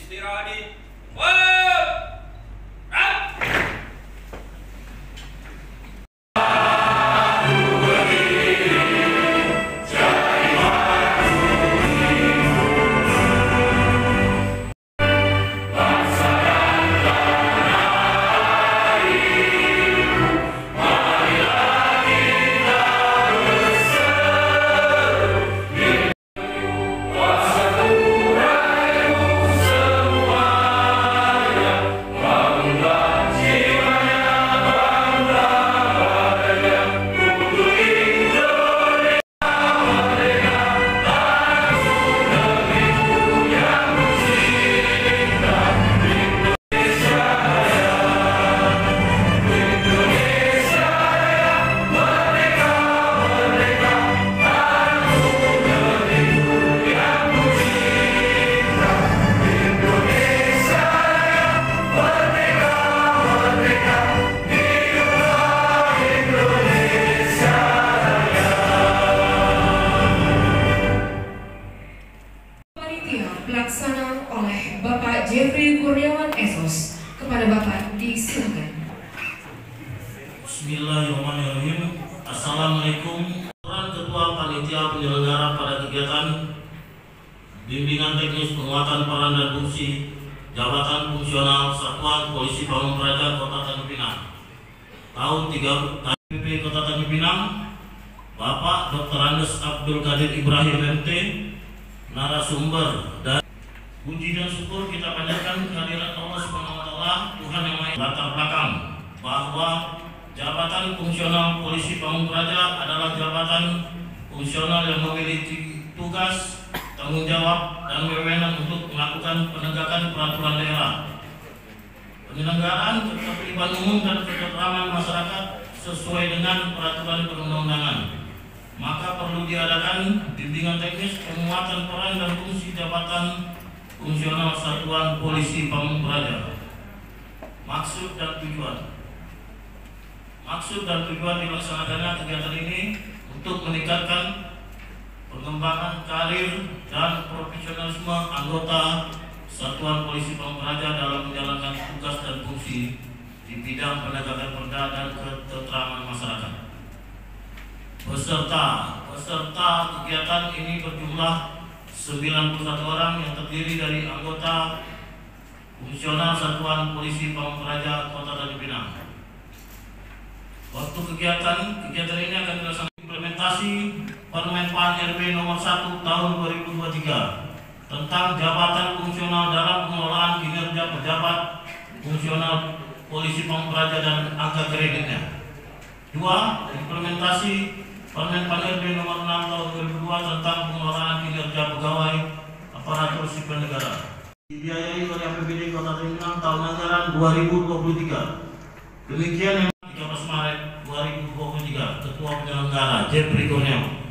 Istirahat. Wow! Pelaksana oleh Bapak Jeffrey Kurniawan SOS. Kepada Bapak disilakan. Bismillahirrahmanirrahim. Assalamualaikum. Ketua Panitia Penyelenggara pada kegiatan bimbingan teknis penguatan peran dan fungsi jabatan fungsional Satuan Polisi Pamung Praja Kota Tanjung Pinang tahun 3 KPP Kota Tanjung Pinang, Bapak Dr. Andes Abdul Qadir Ibrahim MT, narasumber. Dan puji dan syukur kita panjatkan kehadirat Allah Subhanahu wa Ta'ala, Tuhan yang Maha. Latar belakang bahwa jabatan fungsional Polisi Pamung Praja adalah jabatan fungsional yang memiliki tugas, tanggung jawab, dan wewenang untuk melakukan penegakan peraturan daerah, penyelenggaraan ketertiban umum dan ketentraman masyarakat sesuai dengan peraturan perundang-undangan. Maka perlu diadakan bimbingan teknis penguatan peran dan fungsi jabatan fungsional Satuan Polisi Pamung Praja. Maksud dan tujuan dilaksanakannya kegiatan ini untuk meningkatkan pengembangan karir dan profesionalisme anggota Satuan Polisi Pamung Praja dalam menjalankan tugas dan fungsi di bidang penegakan perda dan ketentraman masyarakat. Peserta kegiatan ini berjumlah 91 orang yang terdiri dari anggota fungsional Satuan Polisi Pamung Praja Kota Tanjung Pinang. Waktu kegiatan ini akan dilaksanakan implementasi Permen PAN RB nomor 1 tahun 2023 tentang jabatan fungsional dalam pengelolaan kinerja pejabat fungsional Polisi Pamung Praja dan angka kreditnya. 2. Implementasi Permen PAN RB nomor 6 tahun 2002 tentang pengelolaan kinerja pegawai aparatur sipil negara. Dibiayai oleh APBD Kota Tanjung Pinang tahun anggaran 2023. Demikian yang 13 Maret 2023. Ketua Penyelenggara Jeffrey Kurniawan.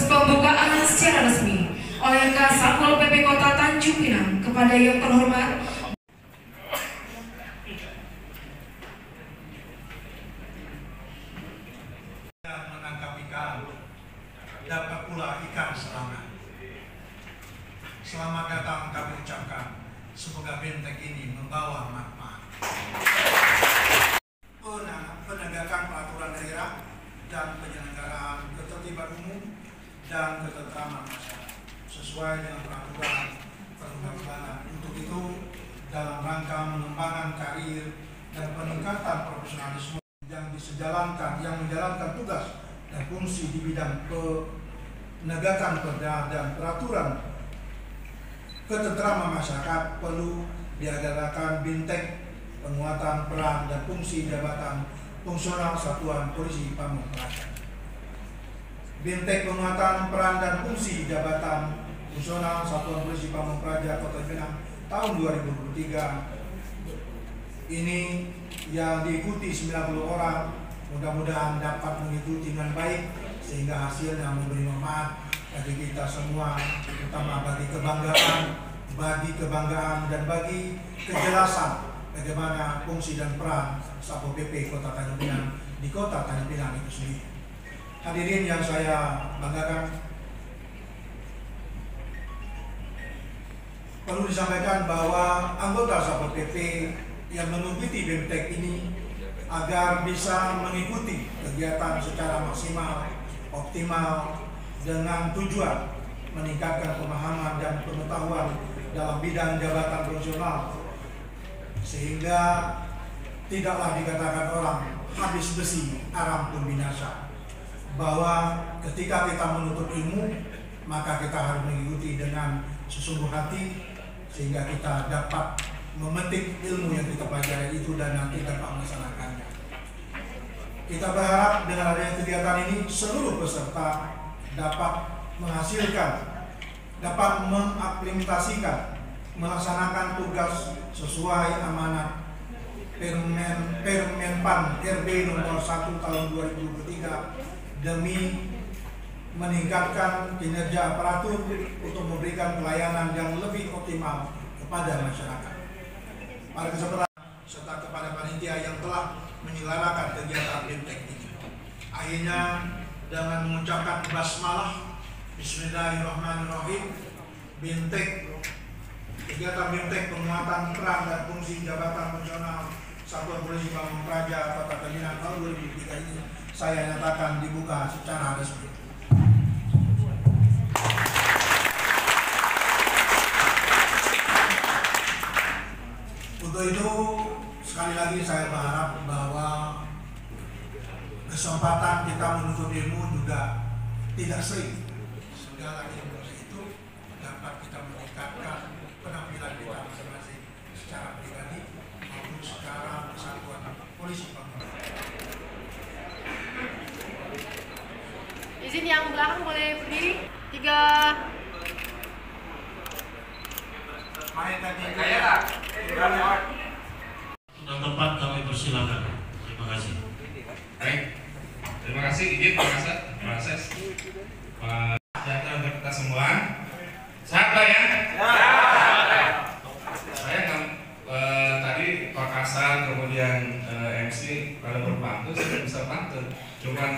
Pembukaan secara resmi oleh Kasatpol PP Kota Tanjung Pinang kepada yang terhormat menangkap ikan, dapat pula ikan serangan. Selamat datang kami ucapkan, semoga benteng ini membawa manfaat. Penegakan peraturan daerah dan penyelenggaraan ketertiban umum dan ketentraman masyarakat sesuai dengan peraturan perundang-undangan. Untuk itu, dalam rangka mengembangkan karir dan peningkatan profesionalisme yang menjalankan tugas dan fungsi di bidang penegakan perda dan peraturan ketentraman masyarakat, perlu diadakan bintek penguatan peran dan fungsi jabatan fungsional Satuan Polisi Pamung Praja. Bintek penguatan peran dan fungsi jabatan fungsional Satuan Polisi Pamung Praja Kota Pinang tahun 2023 ini yang diikuti 90 orang, mudah-mudahan dapat mengikuti dengan baik sehingga hasilnya memberi manfaat bagi kita semua, terutama bagi kebanggaan dan bagi kejelasan bagaimana fungsi dan peran Satpol PP Kota Tanjung Pinang di Kota Tanjung Pinang itu sendiri. Hadirin yang saya banggakan, perlu disampaikan bahwa anggota Satpol PP yang mengikuti BEMTEK ini agar bisa mengikuti kegiatan secara maksimal, optimal, dengan tujuan meningkatkan pemahaman dan pengetahuan dalam bidang jabatan fungsional, sehingga tidaklah dikatakan orang habis besi aram pun binasa, bahwa ketika kita menuntut ilmu maka kita harus mengikuti dengan sesungguh hati sehingga kita dapat memetik ilmu yang kita pelajari itu dan nanti dapat melaksanakannya. Kita berharap dengan adanya kegiatan ini seluruh peserta dapat menghasilkan, dapat mengimplementasikan, melaksanakan tugas sesuai amanat Permenpan RB nomor 1 tahun 2023 demi meningkatkan kinerja aparatur untuk memberikan pelayanan yang lebih optimal kepada masyarakat. Pada kesempatan serta kepada panitia yang telah menyelenggarakan kegiatan BEMTEK ini. Akhirnya dengan mengucapkan basmalah, Bismillahirrahmanirrahim, kegiatan BEMTEK penguatan peran dan fungsi jabatan fungsional Satuan Polisi Pamung Praja Kota Tangerang tahun 2003 ini saya nyatakan dibuka secara resmi. Untuk itu sekali lagi saya berharap bahwa kesempatan kita menuntut ilmu juga tidak sering. Segala ilmu itu dapat kita meningkatkan penampilan kita masing-masing secara pribadi maupun secara Satuan Polisi Pamung. Izin yang belakang boleh berdiri. 3. Sudah tepat, kami persilakan. Terima kasih. Baik, terima kasih izin proses data untuk kita semua. Sehat Pak ya? Saya tadi Pak Kasar kemudian MC pada berpantun, saya bisa pantun. Cuman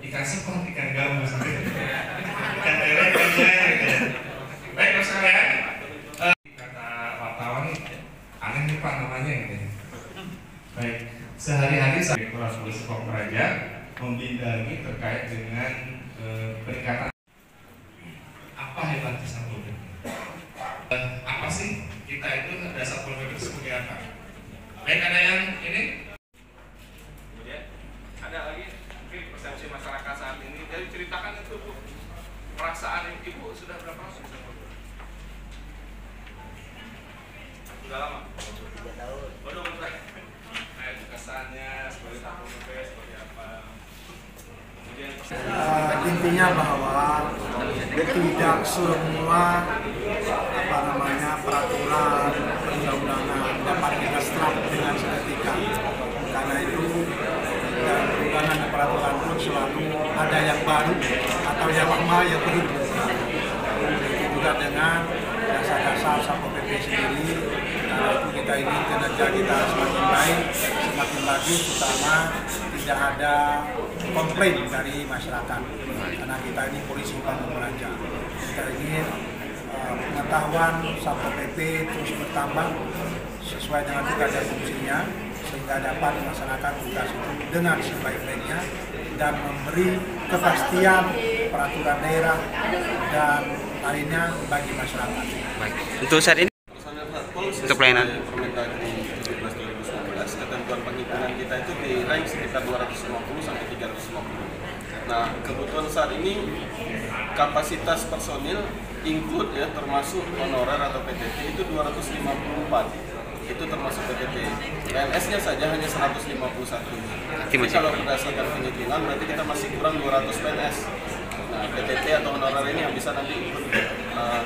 ikan sepon, ikan gabus, ikan lele, ikan jair. Baik Pak sekalian, kata wartawan aneh nih Pak namanya ini. Baik, sehari-hari saya Polisi Pamung Praja membidangi terkait dengan peningkatan apa hebatnya Satpol PP. Apa sih kita itu dasar Satpol PP seperti apa? Baik, ada yang ini? Kemudian ada lagi mungkin persepsi masyarakat saat ini. Jadi ceritakan itu Bu, perasaan Ibu sudah berapa lama di Satpol PP? Sudah lama? 3 tahun. Waduh, nah, itu kesannya sebagai Satpol PP seperti apa? Intinya bahwa tidak semua peraturan perundang-undangan dapat kita serap dengan seketika. Karena itu dan perubahan peraturan pun selalu ada yang baru atau yang lama yang berubah. Itu juga dengan dasar-dasar Satpol PP sendiri. Karena itu kita ingin kinerja kita semakin baik, semakin bagus, terutama tidak ada komplain dari masyarakat. Karena kita ini Polisi Pamung Praja. Kita ingin pengetahuan Satpol PP terus bertambah sesuai dengan tugas dan fungsinya sehingga dapat melaksanakan tugas itu dengan sebaik-baiknya dan memberi kepastian peraturan daerah dan lainnya bagi masyarakat. Baik. Untuk saat ini untuk pelayanan Permendagri 17/2019 ketentuan penghitungan kita itu di range sekitar 250 sampai 350. Nah, kebutuhan saat ini kapasitas personil include ya termasuk honorer atau PTT itu 254. Itu termasuk PTT. PNS-nya saja hanya 151. Jadi kalau berdasarkan penghitungan berarti kita masih kurang 200 PNS. Nah, PTT atau honorer ini yang bisa nanti ikut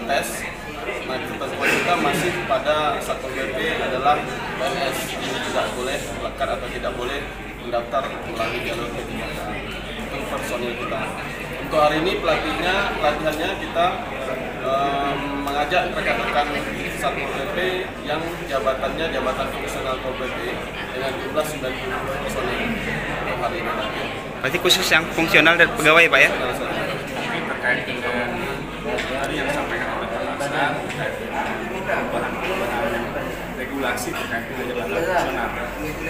tes. Nah, ketentuan kita masih pada Satpol PP adalah PNS yang tidak boleh melekat atau tidak boleh mendaftar melalui jalur P3K. Itu personil kita. Untuk hari ini pelatihannya kita mengajak rekan-rekan Satpol PP yang jabatannya jabatan fungsional Satpol PP dengan jumlah 90 personil untuk hari ini. Berarti khusus yang fungsional dan pegawai Pak ya? Tapi terkait dengan tadi yang disampaikan oleh Pak Kasar terkait dengan perubahan regulasi terkait dengan jabatan fungsional.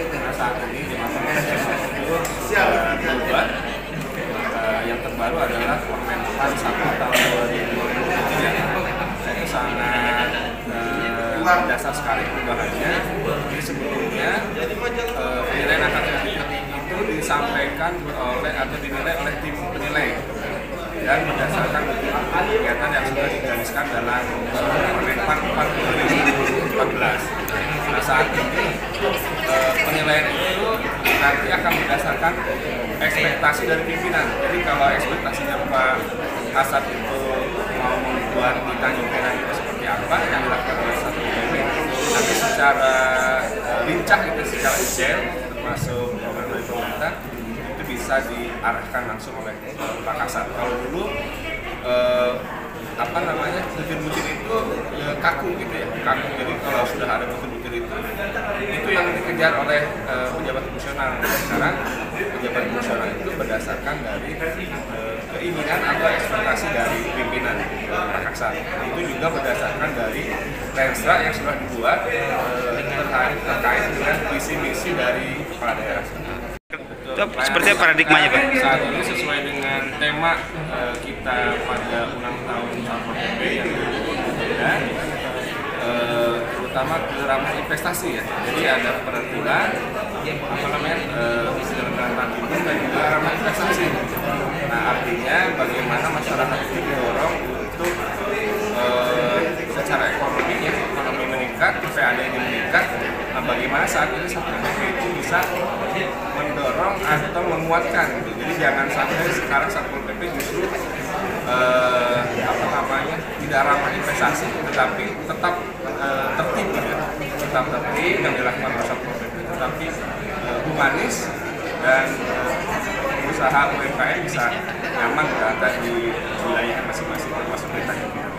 Karena saat ini jabatan fungsional itu berubah. Yang terbaru adalah Permenpan 1 tahun 2023. Itu sangat dasar sekali perubahannya. Jadi sebelumnya penilaian akademik itu disampaikan oleh atau dinilai oleh tim penilai dan berdasarkan kegiatan yang sudah digariskan dalam Permenpan 4 2014. Nah saat ini penilaian itu nanti akan berdasarkan ekspektasi dari pimpinan. Jadi kalau ekspektasinya Pak Kasat itu mau membuat di Tanjung Pinang itu seperti apa yang dilakukan oleh satu PP, nanti secara lincah itu secara detail termasuk program dari pemerintah itu bisa diarahkan langsung oleh Pak Kasat. Kalau dulu butir-butir itu kaku gitu ya, kaku. Jadi kalau sudah ada butir-butir itu yang dikejar oleh pejabat fungsional. Sekarang pejabat fungsional itu berdasarkan dari keinginan atau ekspektasi dari pimpinan Pak Kasat. Itu juga berdasarkan dari Renstra yang sudah dibuat terkait dengan visi misi dari kepala daerah. Itu seperti paradigmanya Pak? Saat ini sesuai dengan tema kita pada ulang tahun Satpol PP yang berbeda, terutama ke ramah investasi ya. Jadi ada peraturan penyelenggaraan hidup dan juga ramah investasi. Nah artinya bagaimana masyarakat itu didorong untuk secara ekonomi meningkat, PAD-nya meningkat. Nah bagaimana saat ini Satpol PP itu bisa mendorong atau menguatkan gitu. Jadi jangan sampai sekarang Satpol PP justru tidak ramah investasi, tetapi tetap tertib ya. Tetap tertib yang dilakukan oleh Satpol PP, tetapi humanis dan usaha UMKM bisa nyaman berada di wilayah masing-masing termasuk di Tanjung Pinang.